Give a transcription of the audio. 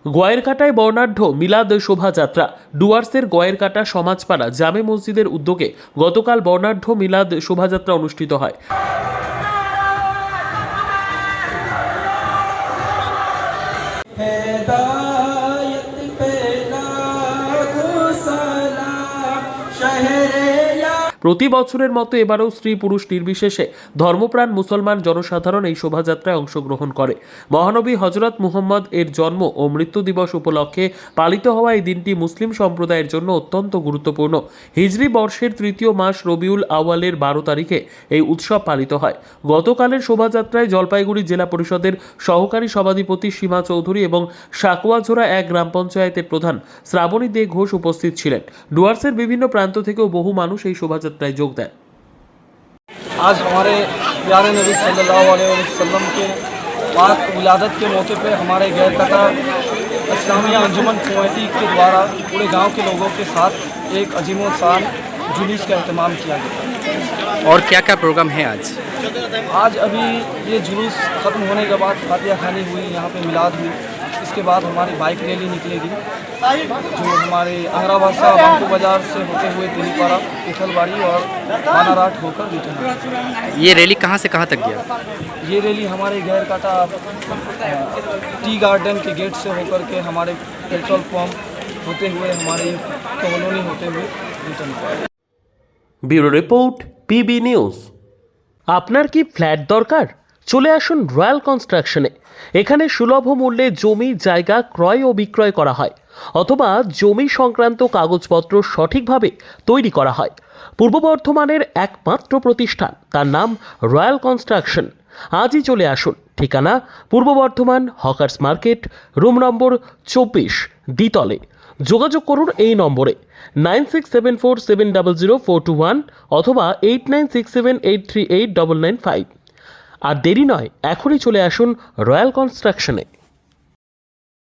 গোয়েরকাটায় বর্ণাঢ্য মিলাদ শোভাযাত্রা। ডুয়ার্সের গোয়েরকাটা সমাজপাড়া জামে মসজিদের উদ্যোগে গতকাল বর্ণাঢ্য মিলাদ শোভাযাত্রা অনুষ্ঠিত হয়। প্রতি বছরের মতো এবারও স্ত্রী পুরুষ নির্বিশেষে ধর্মপ্রাণ মুসলমান জনসাধারণ এই শোভাযাত্রায় অংশগ্রহণ করে। মহানবী হজরত মুহাম্মদ এর জন্ম ও মৃত্যু দিবস উপলক্ষে পালিত হওয়া এই দিনটি মুসলিম সম্প্রদায়ের জন্য অত্যন্ত গুরুত্বপূর্ণ। হিজরি বর্ষের তৃতীয় মাস রবিউল আউয়ালের 12 তারিখে এই উৎসব পালিত হয়। গতকালের শোভাযাত্রায় জলপাইগুড়ি জেলা পরিষদের সহকারী সভাধিপতি সীমা চৌধুরী এবং সাকুয়াঝোড়া 1 গ্রাম পঞ্চায়েতের প্রধান শ্রাবণী দে ঘোষ উপস্থিত ছিলেন। ডুয়ার্সের বিভিন্ন প্রান্ত থেকেও বহু মানুষ এই শোভাযাত্রায় যোগ দেন। आज हमारे प्यारे नबी सल्लल्लाहु अलैहि वसल्लम के पाक विलादत के मौके पे हमारे गैरकटा इस्लामिया अंजुमन कमेटी के द्वारा पूरे गांव के लोगों के साथ एक अजीमोशान जुलूस का एहतमाम किया गया। और क्या क्या प्रोग्राम है आज अभी ये जुलूस ख़त्म होने के बाद फातिहा खानी हुई, यहाँ पे मिलाद हुई। इसके बाद हमारी बाइक रैली निकलेगी जो हमारे अहराबाद से बांकू बाजार से होते हुए दिलीपाड़ा, पिथलबाड़ी और बानाराट होकर रिटर्न। ये रैली कहाँ से कहाँ तक गया? ये रैली हमारे गैरकाटा टी गार्डन के गेट से होकर के हमारे पेट्रोल पंप होते हुए हमारी कॉलोनी होते हुए return. Bureau report, PB news. আপনার কি ফ্ল্যাট দরকার? চলে আসুন রয়্যাল কনস্ট্রাকশনে। এখানে সুলভ মূল্যে জমি জায়গা ক্রয় ও বিক্রয় করা হয়, অথবা জমি সংক্রান্ত কাগজপত্র সঠিকভাবে তৈরি করা হয়। পূর্ব বর্ধমানের একমাত্র প্রতিষ্ঠান, তার নাম রয়্যাল কনস্ট্রাকশন। আজই চলে আসুন। ঠিকানা পূর্ব Bardhaman hawkers market, room number 24, দ্বিতলে। যোগাযোগ করুন এই নম্বরে 9674700421 অথবা 8967838995। আর দেরি নয়, এখনই চলে আসুন রয়্যাল কনস্ট্রাকশনে।